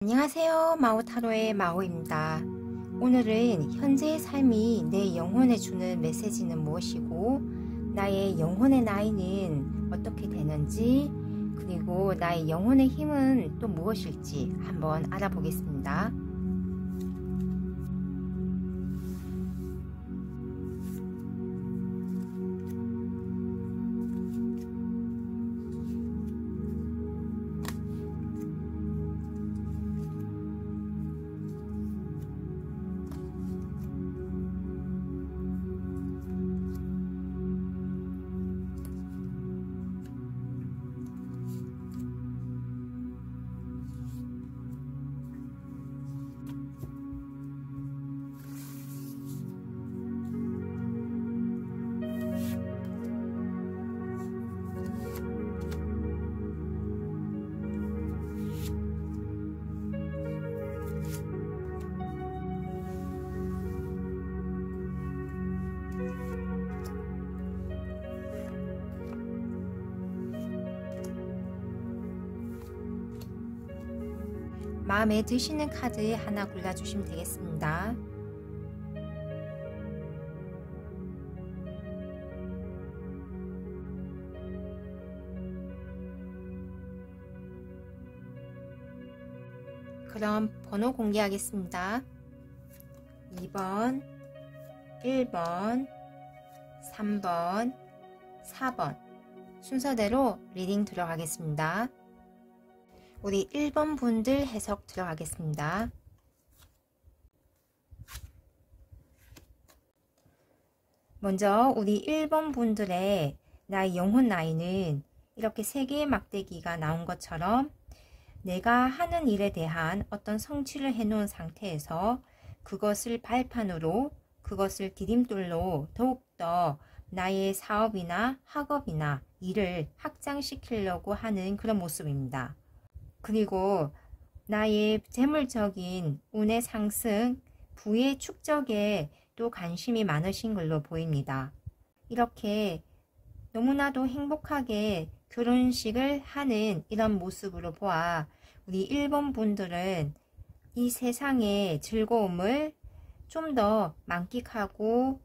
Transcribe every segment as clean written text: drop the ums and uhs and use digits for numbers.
안녕하세요. 마오타로의 마오입니다. 오늘은 현재의 삶이 내 영혼에 주는 메시지는 무엇이고 나의 영혼의 나이는 어떻게 되는지, 그리고 나의 영혼의 힘은 또 무엇일지 한번 알아보겠습니다. 마음에 드시는 카드 하나 골라주시면 되겠습니다. 그럼 번호 공개하겠습니다. 2번, 1번, 3번, 4번 순서대로 리딩 들어가겠습니다. 우리 1번 분들 해석 들어가겠습니다. 먼저 우리 1번 분들의 나의 영혼 나이는 이렇게 3개의 막대기가 나온 것처럼 내가 하는 일에 대한 어떤 성취를 해놓은 상태에서 그것을 발판으로, 그것을 디딤돌로 더욱더 나의 사업이나 학업이나 일을 확장시키려고 하는 그런 모습입니다. 그리고 나의 재물적인 운의 상승, 부의 축적에 또 관심이 많으신 걸로 보입니다. 이렇게 너무나도 행복하게 결혼식을 하는 이런 모습으로 보아 우리 1번 분들은 이 세상의 즐거움을 좀 더 만끽하고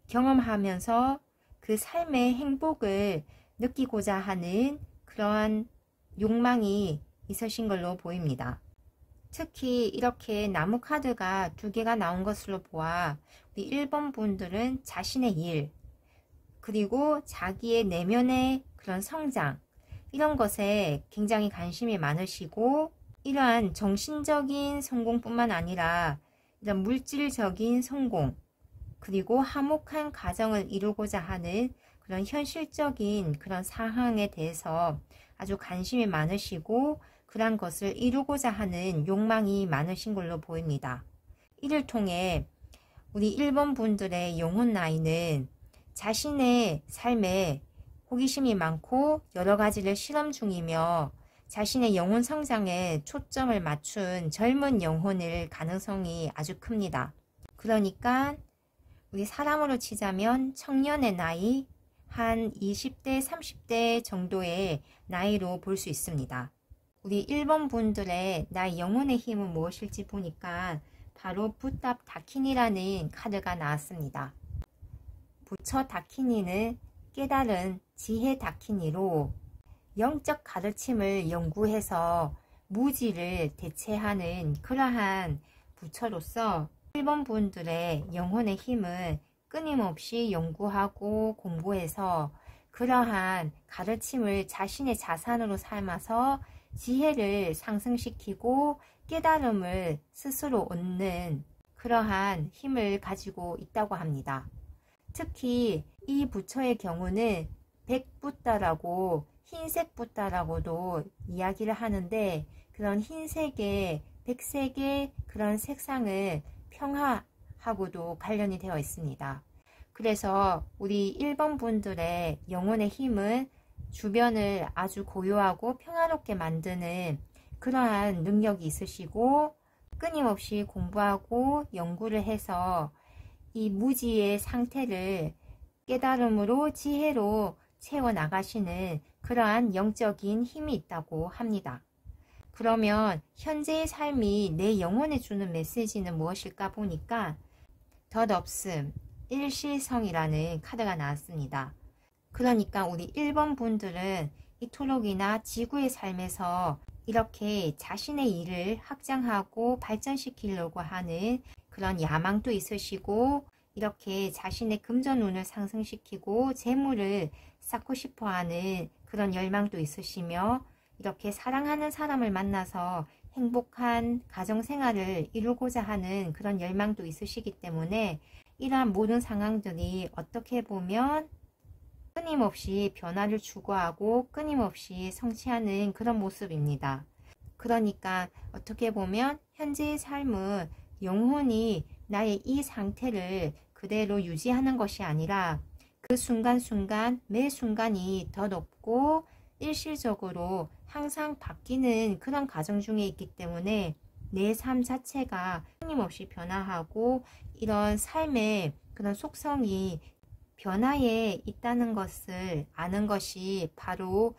경험하면서 그 삶의 행복을 느끼고자 하는 그러한 욕망이 있으신 걸로 보입니다. 특히 이렇게 나무 카드가 2개가 나온 것으로 보아 우리 1번 분들은 자신의 일, 그리고 자기의 내면의 그런 성장, 이런 것에 굉장히 관심이 많으시고 이러한 정신적인 성공뿐만 아니라 이런 물질적인 성공, 그리고 화목한 가정을 이루고자 하는 그런 현실적인 그런 상황에 대해서 아주 관심이 많으시고 그러한 것을 이루고자 하는 욕망이 많으신 걸로 보입니다. 이를 통해 우리 1번 분들의 영혼 나이는 자신의 삶에 호기심이 많고 여러 가지를 실험 중이며 자신의 영혼 성장에 초점을 맞춘 젊은 영혼일 가능성이 아주 큽니다. 그러니까 우리 사람으로 치자면 청년의 나이 한 20대, 30대 정도의 나이로 볼 수 있습니다. 우리 1번 분들의 나의 영혼의 힘은 무엇일지 보니까 바로 붓답 다키니라는 카드가 나왔습니다. 부처 다키니는 깨달은 지혜 다키니로 영적 가르침을 연구해서 무지를 대체하는 그러한 부처로서 1번 분들의 영혼의 힘은 끊임없이 연구하고 공부해서 그러한 가르침을 자신의 자산으로 삼아서 지혜를 상승시키고 깨달음을 스스로 얻는 그러한 힘을 가지고 있다고 합니다. 특히 이 부처의 경우는 백붓다라고 흰색 붓다라고도 이야기를 하는데 그런 흰색의 백색의 그런 색상을 평화하고도 관련이 되어 있습니다. 그래서 우리 1번 분들의 영혼의 힘은 주변을 아주 고요하고 평화롭게 만드는 그러한 능력이 있으시고 끊임없이 공부하고 연구를 해서 이 무지의 상태를 깨달음으로 지혜로 채워나가시는 그러한 영적인 힘이 있다고 합니다. 그러면 현재의 삶이 내 영혼에 주는 메시지는 무엇일까 보니까 덧없음, 일실성이라는 카드가 나왔습니다. 그러니까 우리 1번 분들은 이토록이나 지구의 삶에서 이렇게 자신의 일을 확장하고 발전시키려고 하는 그런 야망도 있으시고, 이렇게 자신의 금전운을 상승시키고 재물을 쌓고 싶어 하는 그런 열망도 있으시며, 이렇게 사랑하는 사람을 만나서 행복한 가정생활을 이루고자 하는 그런 열망도 있으시기 때문에 이러한 모든 상황들이 어떻게 보면 끊임없이 변화를 추구하고 끊임없이 성취하는 그런 모습입니다. 그러니까 어떻게 보면 현재의 삶은 영혼이 나의 이 상태를 그대로 유지하는 것이 아니라 그 순간순간 매 순간이 더 높고 일시적으로 항상 바뀌는 그런 과정 중에 있기 때문에 내 삶 자체가 끊임없이 변화하고 이런 삶의 그런 속성이 변화에 있다는 것을 아는 것이 바로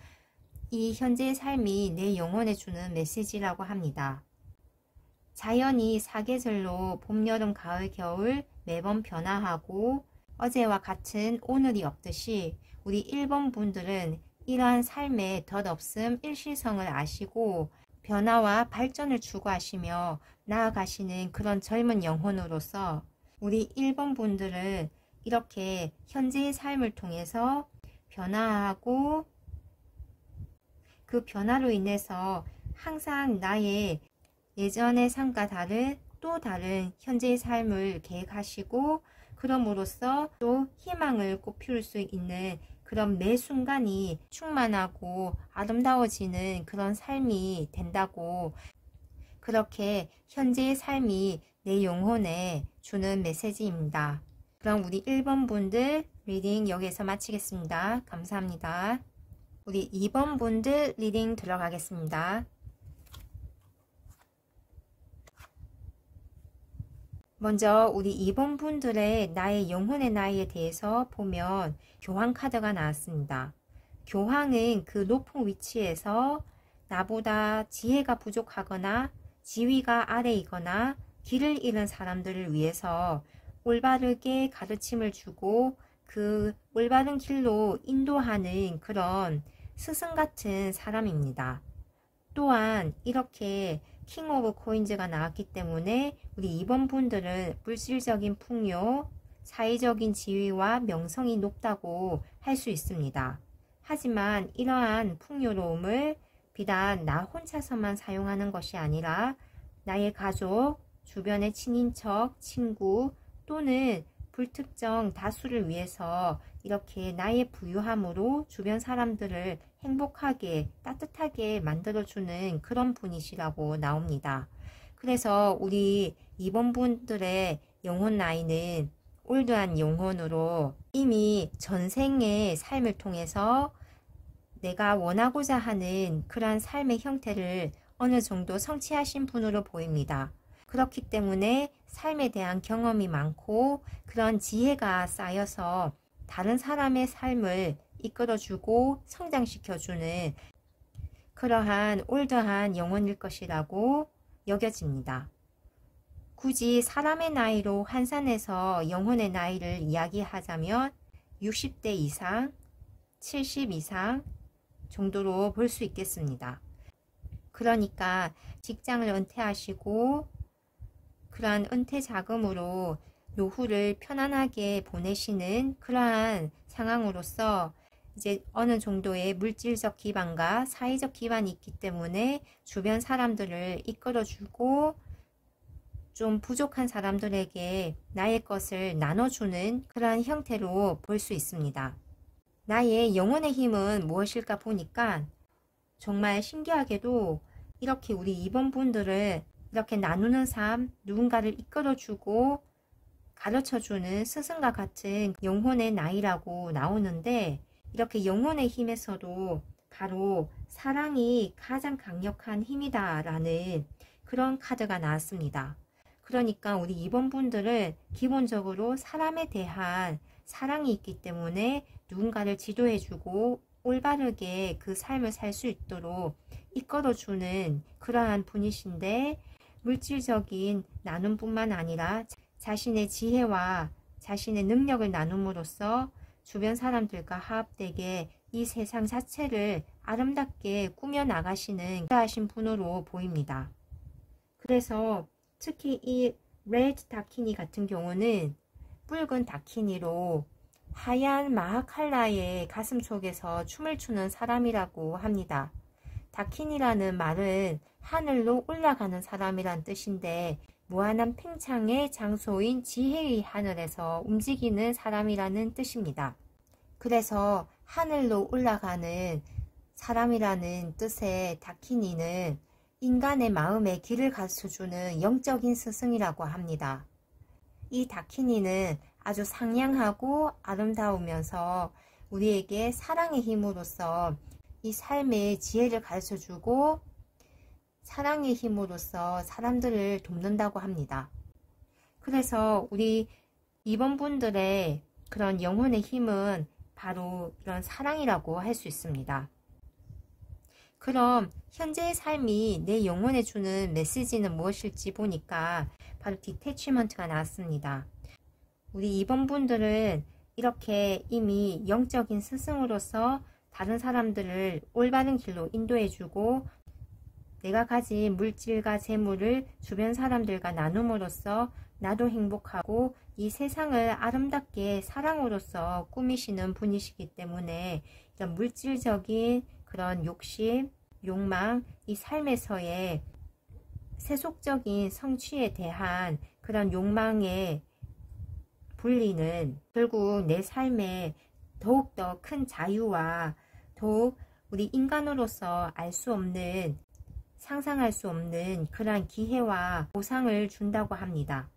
이 현재의 삶이 내 영혼에 주는 메시지라고 합니다. 자연이 사계절로 봄, 여름, 가을, 겨울 매번 변화하고 어제와 같은 오늘이 없듯이 우리 1번 분들은 이러한 삶의 덧없음 일시성을 아시고 변화와 발전을 추구하시며 나아가시는 그런 젊은 영혼으로서 우리 1번 분들은 이렇게 현재의 삶을 통해서 변화하고 그 변화로 인해서 항상 나의 예전의 삶과 다른 또 다른 현재의 삶을 계획하시고 그럼으로써 또 희망을 꽃피울 수 있는 그런 매 순간이 충만하고 아름다워지는 그런 삶이 된다고, 그렇게 현재의 삶이 내 영혼에 주는 메시지입니다. 그럼 우리 1번 분들 리딩 여기서 마치겠습니다. 감사합니다. 우리 2번 분들 리딩 들어가겠습니다. 먼저 우리 2번 분들의 나의 영혼의 나이에 대해서 보면 교황 카드가 나왔습니다. 교황은 그 높은 위치에서 나보다 지혜가 부족하거나 지위가 아래이거나 길을 잃은 사람들을 위해서 올바르게 가르침을 주고 그 올바른 길로 인도하는 그런 스승 같은 사람입니다. 또한 이렇게 킹 오브 코인즈가 나왔기 때문에 우리 2번 분들은 물질적인 풍요, 사회적인 지위와 명성이 높다고 할 수 있습니다. 하지만 이러한 풍요로움을 비단 나 혼자서만 사용하는 것이 아니라 나의 가족, 주변의 친인척, 친구 또는 불특정 다수를 위해서 이렇게 나의 부유함으로 주변 사람들을 행복하게 따뜻하게 만들어주는 그런 분이시라고 나옵니다. 그래서 우리 2번 분들의 영혼 나이는 올드한 영혼으로 이미 전생의 삶을 통해서 내가 원하고자 하는 그러한 삶의 형태를 어느 정도 성취하신 분으로 보입니다. 그렇기 때문에 삶에 대한 경험이 많고 그런 지혜가 쌓여서 다른 사람의 삶을 이끌어주고 성장시켜주는 그러한 올드한 영혼일 것이라고 여겨집니다. 굳이 사람의 나이로 환산해서 영혼의 나이를 이야기하자면 60대 이상, 70 이상 정도로 볼 수 있겠습니다. 그러니까 직장을 은퇴하시고 그러한 은퇴 자금으로 노후를 편안하게 보내시는 그러한 상황으로서 이제 어느 정도의 물질적 기반과 사회적 기반이 있기 때문에 주변 사람들을 이끌어주고 좀 부족한 사람들에게 나의 것을 나눠주는 그러한 형태로 볼 수 있습니다. 나의 영혼의 힘은 무엇일까 보니까 정말 신기하게도 이렇게 우리 2번 분들을 이렇게 나누는 삶, 누군가를 이끌어주고 가르쳐주는 스승과 같은 영혼의 나이라고 나오는데 이렇게 영혼의 힘에서도 바로 사랑이 가장 강력한 힘이다 라는 그런 카드가 나왔습니다. 그러니까 우리 2번 분들은 기본적으로 사람에 대한 사랑이 있기 때문에 누군가를 지도해주고 올바르게 그 삶을 살 수 있도록 이끌어주는 그러한 분이신데, 물질적인 나눔뿐만 아니라 자신의 지혜와 자신의 능력을 나눔으로써 주변 사람들과 화합되게 이 세상 자체를 아름답게 꾸며 나가시는 그러하신 분으로 보입니다. 그래서 특히 이 레드 다키니 같은 경우는 붉은 다키니로 하얀 마하칼라의 가슴 속에서 춤을 추는 사람이라고 합니다. 다키니라는 말은 하늘로 올라가는 사람이란 뜻인데, 무한한 팽창의 장소인 지혜의 하늘에서 움직이는 사람이라는 뜻입니다. 그래서 하늘로 올라가는 사람이라는 뜻의 다키니는 인간의 마음에 길을 가르쳐주는 영적인 스승이라고 합니다. 이 다키니는 아주 상냥하고 아름다우면서 우리에게 사랑의 힘으로써 이 삶의 지혜를 가르쳐주고 사랑의 힘으로써 사람들을 돕는다고 합니다. 그래서 우리 이번 분들의 그런 영혼의 힘은 바로 이런 사랑이라고 할 수 있습니다. 그럼 현재의 삶이 내 영혼에 주는 메시지는 무엇일지 보니까 바로 디태치먼트가 나왔습니다. 우리 이번 분들은 이렇게 이미 영적인 스승으로서 다른 사람들을 올바른 길로 인도해주고, 내가 가진 물질과 재물을 주변 사람들과 나눔으로써 나도 행복하고 이 세상을 아름답게 사랑으로서 꾸미시는 분이시기 때문에 이런 물질적인 그런 욕심, 욕망, 이 삶에서의 세속적인 성취에 대한 그런 욕망의 분리는 결국 내 삶에 더욱더 큰 자유와 더욱 우리 인간으로서 알 수 없는, 상상할 수 없는 그러한 기회와 보상을 준다고 합니다.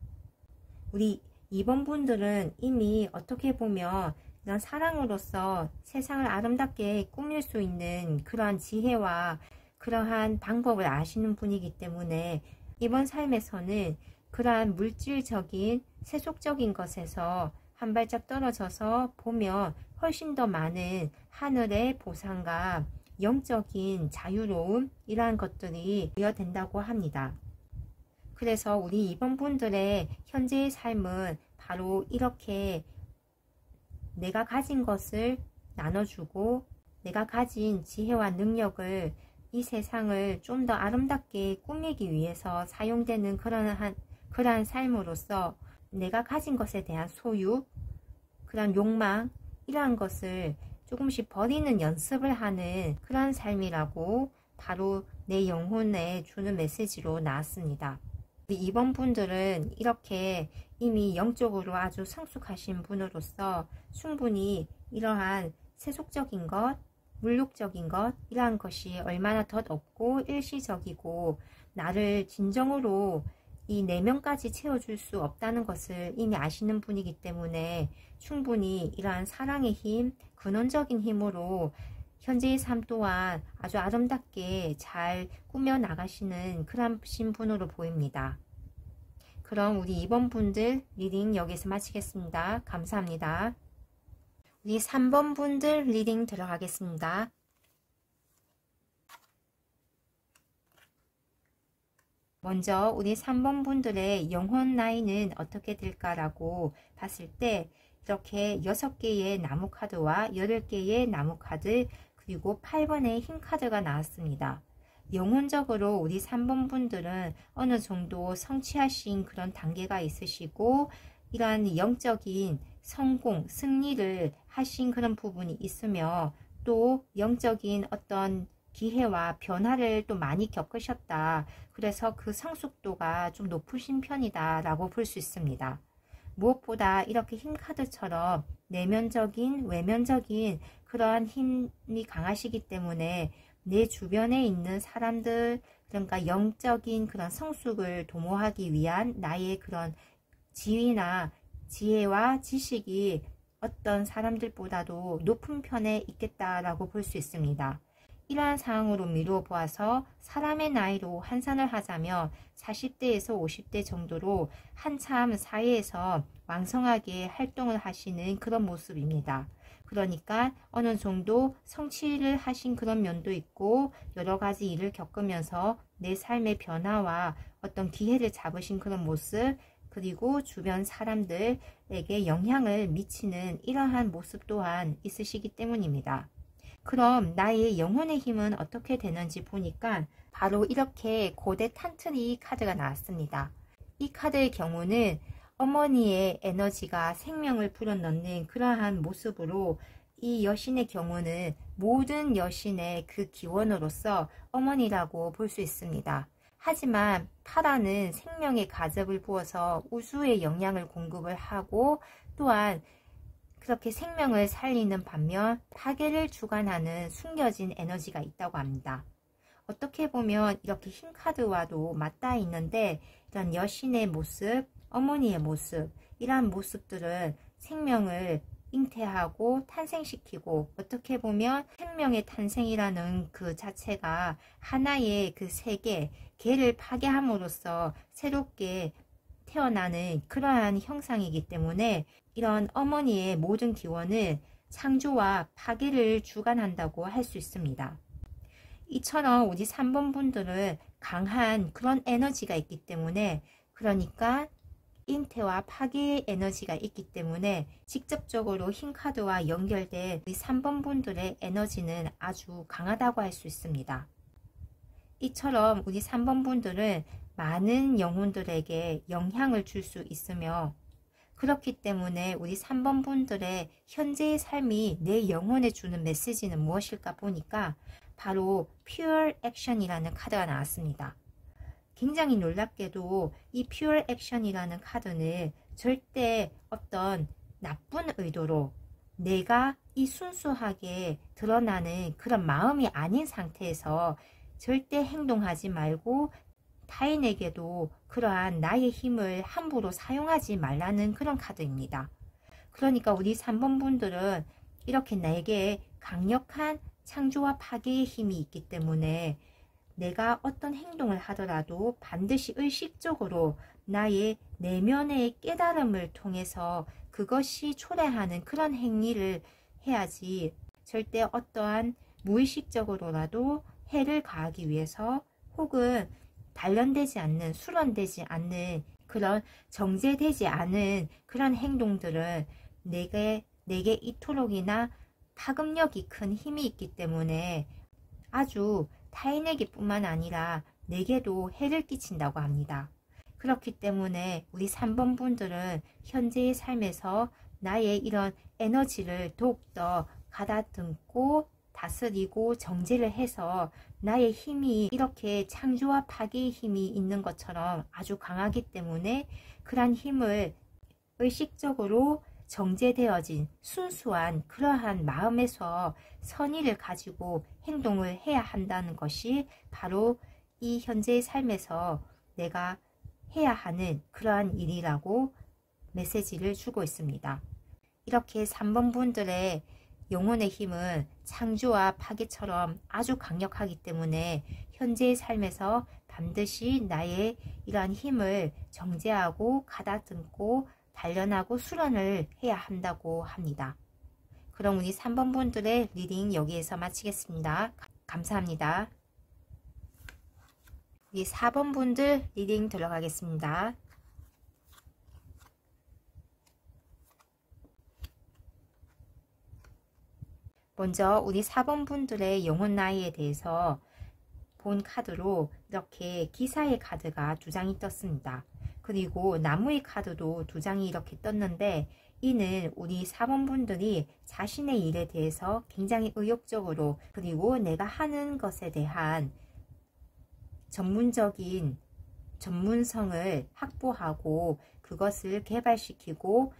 우리 이번 분들은 이미 어떻게 보면 이런 사랑으로서 세상을 아름답게 꾸밀 수 있는 그러한 지혜와 그러한 방법을 아시는 분이기 때문에 이번 삶에서는 그러한 물질적인 세속적인 것에서 한 발짝 떨어져서 보면 훨씬 더 많은 하늘의 보상과 영적인 자유로움, 이러한 것들이 되어된다고 합니다. 그래서 우리 이번 분들의 현재의 삶은 바로 이렇게 내가 가진 것을 나눠주고 내가 가진 지혜와 능력을 이 세상을 좀 더 아름답게 꾸미기 위해서 사용되는 그러한 삶으로서 내가 가진 것에 대한 소유, 그런 욕망, 이러한 것을 조금씩 버리는 연습을 하는 그러한 삶이라고 바로 내 영혼에 주는 메시지로 나왔습니다. 이번 분들은 이렇게 이미 영적으로 아주 성숙하신 분으로서 충분히 이러한 세속적인 것, 물욕적인 것, 이러한 것이 얼마나 덧없고 일시적이고 나를 진정으로 이 내면까지 채워줄 수 없다는 것을 이미 아시는 분이기 때문에 충분히 이러한 사랑의 힘, 근원적인 힘으로 현재의 삶 또한 아주 아름답게 잘 꾸며 나가시는 그런 분으로 보입니다. 그럼 우리 이번 분들 리딩 여기서 마치겠습니다. 감사합니다. 우리 3번 분들 리딩 들어가겠습니다. 먼저 우리 3번 분들의 영혼 나이는 어떻게 될까라고 봤을 때 이렇게 6개의 나무 카드와 8개의 나무 카드 그리고 8번의 흰 카드가 나왔습니다. 영혼적으로 우리 3번 분들은 어느 정도 성취하신 그런 단계가 있으시고 이러한 영적인 성공, 승리를 하신 그런 부분이 있으며 또 영적인 어떤 기회와 변화를 또 많이 겪으셨다. 그래서 그 성숙도가 좀 높으신 편이다 라고 볼 수 있습니다. 무엇보다 이렇게 흰 카드처럼 내면적인, 외면적인 그러한 힘이 강하시기 때문에 내 주변에 있는 사람들, 그러니까 영적인 그런 성숙을 도모하기 위한 나의 그런 지위나 지혜와 지식이 어떤 사람들보다도 높은 편에 있겠다라고 볼 수 있습니다. 이러한 상황으로 미루어 보아서 사람의 나이로 환산을 하자면 40대에서 50대 정도로 한참 사회에서 왕성하게 활동을 하시는 그런 모습입니다. 그러니까 어느 정도 성취를 하신 그런 면도 있고 여러 가지 일을 겪으면서 내 삶의 변화와 어떤 기회를 잡으신 그런 모습, 그리고 주변 사람들에게 영향을 미치는 이러한 모습 또한 있으시기 때문입니다. 그럼 나의 영혼의 힘은 어떻게 되는지 보니까 바로 이렇게 고대 탄트리 카드가 나왔습니다. 이 카드의 경우는 어머니의 에너지가 생명을 불어넣는 그러한 모습으로, 이 여신의 경우는 모든 여신의 그 기원으로서 어머니라고 볼 수 있습니다. 하지만 파라는 생명의 가접을 부어서 우주의 영양을 공급을 하고 또한 그렇게 생명을 살리는 반면 파괴를 주관하는 숨겨진 에너지가 있다고 합니다. 어떻게 보면 이렇게 흰 카드와도 맞닿아 있는데, 이런 여신의 모습, 어머니의 모습, 이러한 모습들은 생명을 잉태하고 탄생시키고, 어떻게 보면 생명의 탄생이라는 그 자체가 하나의 그 세계, 개를 파괴함으로써 새롭게 태어나는 그러한 형상이기 때문에 이런 어머니의 모든 기원은 창조와 파괴를 주관한다고 할 수 있습니다. 이처럼 우리 3번 분들은 강한 그런 에너지가 있기 때문에, 그러니까 잉태와 파괴의 에너지가 있기 때문에 직접적으로 흰 카드와 연결된 우리 3번 분들의 에너지는 아주 강하다고 할 수 있습니다. 이처럼 우리 3번 분들은 많은 영혼들에게 영향을 줄 수 있으며, 그렇기 때문에 우리 3번 분들의 현재의 삶이 내 영혼에 주는 메시지는 무엇일까 보니까 바로 Pure Action이라는 카드가 나왔습니다. 굉장히 놀랍게도 이 Pure Action이라는 카드는 절대 어떤 나쁜 의도로 내가 이 순수하게 드러나는 그런 마음이 아닌 상태에서 절대 행동하지 말고 타인에게도 그러한 나의 힘을 함부로 사용하지 말라는 그런 카드입니다. 그러니까 우리 3번 분들은 이렇게 내게 강력한 창조와 파괴의 힘이 있기 때문에 내가 어떤 행동을 하더라도 반드시 의식적으로 나의 내면의 깨달음을 통해서 그것이 초래하는 그런 행위를 해야지, 절대 어떠한 무의식적으로라도 해를 가하기 위해서 혹은 단련되지 않는, 수련되지 않는, 그런 정제되지 않은 그런 행동들은 내게 이토록이나 파급력이 큰 힘이 있기 때문에 아주 타인에게 뿐만 아니라 내게도 해를 끼친다고 합니다. 그렇기 때문에 우리 3번 분들은 현재의 삶에서 나의 이런 에너지를 더욱더 가다듬고 다스리고 정제를 해서 나의 힘이 이렇게 창조와 파괴의 힘이 있는 것처럼 아주 강하기 때문에 그러한 힘을 의식적으로 정제되어진 순수한 그러한 마음에서 선의를 가지고 행동을 해야 한다는 것이 바로 이 현재의 삶에서 내가 해야 하는 그러한 일이라고 메시지를 주고 있습니다. 이렇게 3번 분들의 영혼의 힘은 창조와 파괴처럼 아주 강력하기 때문에 현재의 삶에서 반드시 나의 이러한 힘을 정제하고 가다듬고 단련하고 수련을 해야 한다고 합니다. 그럼 우리 3번 분들의 리딩 여기에서 마치겠습니다. 감사합니다. 우리 4번 분들 리딩 들어가겠습니다. 먼저 우리 4번 분들의 영혼 나이에 대해서 본 카드로 이렇게 기사의 카드가 2장이 떴습니다. 그리고 나무의 카드도 2장이 이렇게 떴는데, 이는 우리 4번 분들이 자신의 일에 대해서 굉장히 의욕적으로, 그리고 내가 하는 것에 대한 전문적인 전문성을 확보하고 그것을 개발시키고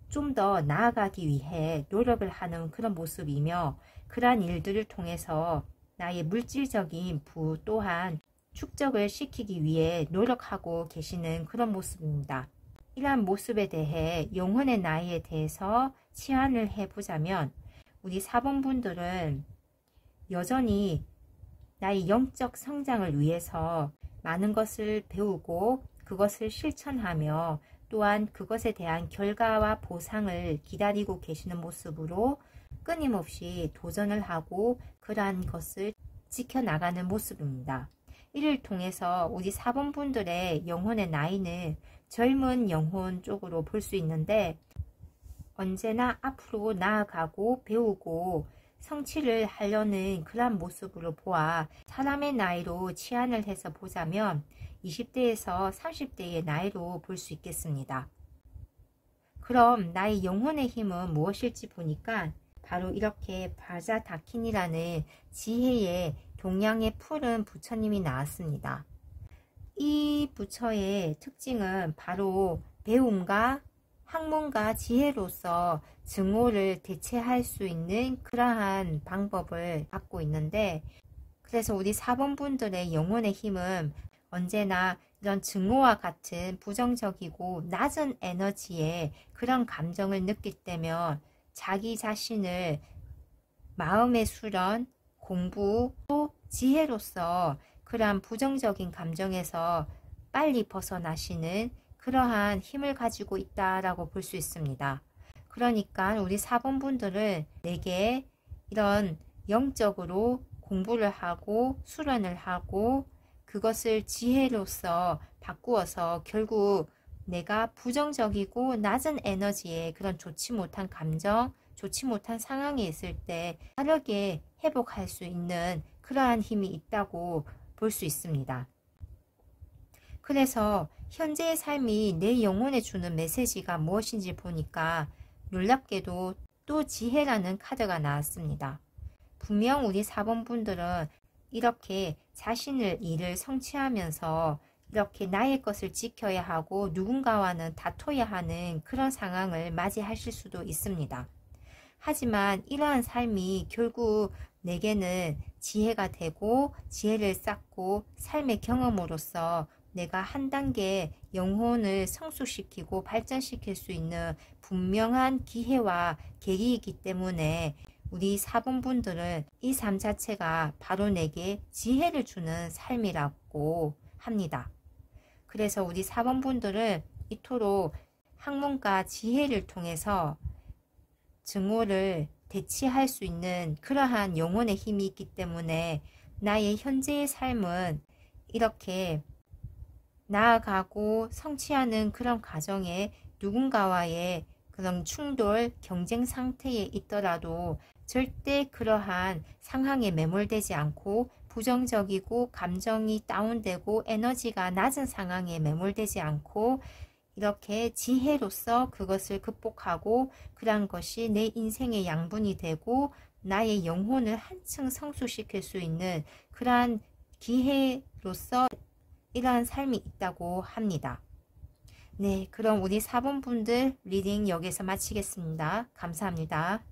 좀 더 나아가기 위해 노력을 하는 그런 모습이며, 그러한 일들을 통해서 나의 물질적인 부 또한 축적을 시키기 위해 노력하고 계시는 그런 모습입니다. 이러한 모습에 대해 영혼의 나이에 대해서 치환을 해보자면, 우리 4번 분들은 여전히 나의 영적 성장을 위해서 많은 것을 배우고 그것을 실천하며 또한 그것에 대한 결과와 보상을 기다리고 계시는 모습으로 끊임없이 도전을 하고 그러한 것을 지켜나가는 모습입니다. 이를 통해서 우리 4번 분들의 영혼의 나이는 젊은 영혼 쪽으로 볼 수 있는데, 언제나 앞으로 나아가고 배우고 성취를 하려는 그런 모습으로 보아 사람의 나이로 치환을 해서 보자면 20대에서 30대의 나이로 볼 수 있겠습니다. 그럼 나의 영혼의 힘은 무엇일지 보니까 바로 이렇게 바자다킨이라는 지혜의 동양의 푸른 부처님이 나왔습니다. 이 부처의 특징은 바로 배움과 학문과 지혜로서 증오를 대체할 수 있는 그러한 방법을 갖고 있는데, 그래서 우리 4번 분들의 영혼의 힘은 언제나 이런 증오와 같은 부정적이고 낮은 에너지의 그런 감정을 느낄 때면 자기 자신을 마음의 수련, 공부, 또 지혜로서 그러한 부정적인 감정에서 빨리 벗어나시는 그러한 힘을 가지고 있다라고 볼 수 있습니다. 그러니까 우리 4번 분들은 내게 이런 영적으로 공부를 하고 수련을 하고 그것을 지혜로서 바꾸어서 결국 내가 부정적이고 낮은 에너지의 그런 좋지 못한 감정, 좋지 못한 상황에 있을 때 빠르게 회복할 수 있는 그러한 힘이 있다고 볼 수 있습니다. 그래서 현재의 삶이 내 영혼에 주는 메시지가 무엇인지 보니까 놀랍게도 또 지혜라는 카드가 나왔습니다. 분명 우리 4번 분들은 이렇게 자신을 일을 성취하면서 이렇게 나의 것을 지켜야 하고 누군가와는 다퉈야 하는 그런 상황을 맞이하실 수도 있습니다. 하지만 이러한 삶이 결국 내게는 지혜가 되고 지혜를 쌓고 삶의 경험으로서 내가 한 단계 영혼을 성숙시키고 발전시킬 수 있는 분명한 기회와 계기이기 때문에 우리 4번 분들은 이 삶 자체가 바로 내게 지혜를 주는 삶이라고 합니다. 그래서 우리 4번 분들은 이토록 학문과 지혜를 통해서 증오를 대치할 수 있는 그러한 영혼의 힘이 있기 때문에 나의 현재의 삶은 이렇게 나아가고 성취하는 그런 과정에 누군가와의 그런 충돌, 경쟁 상태에 있더라도 절대 그러한 상황에 매몰되지 않고 부정적이고 감정이 다운되고 에너지가 낮은 상황에 매몰되지 않고 이렇게 지혜로서 그것을 극복하고 그러한 것이 내 인생의 양분이 되고 나의 영혼을 한층 성숙시킬 수 있는 그러한 기회로서 이러한 삶이 있다고 합니다. 네, 그럼 우리 4번 분들 리딩 여기서 마치겠습니다. 감사합니다.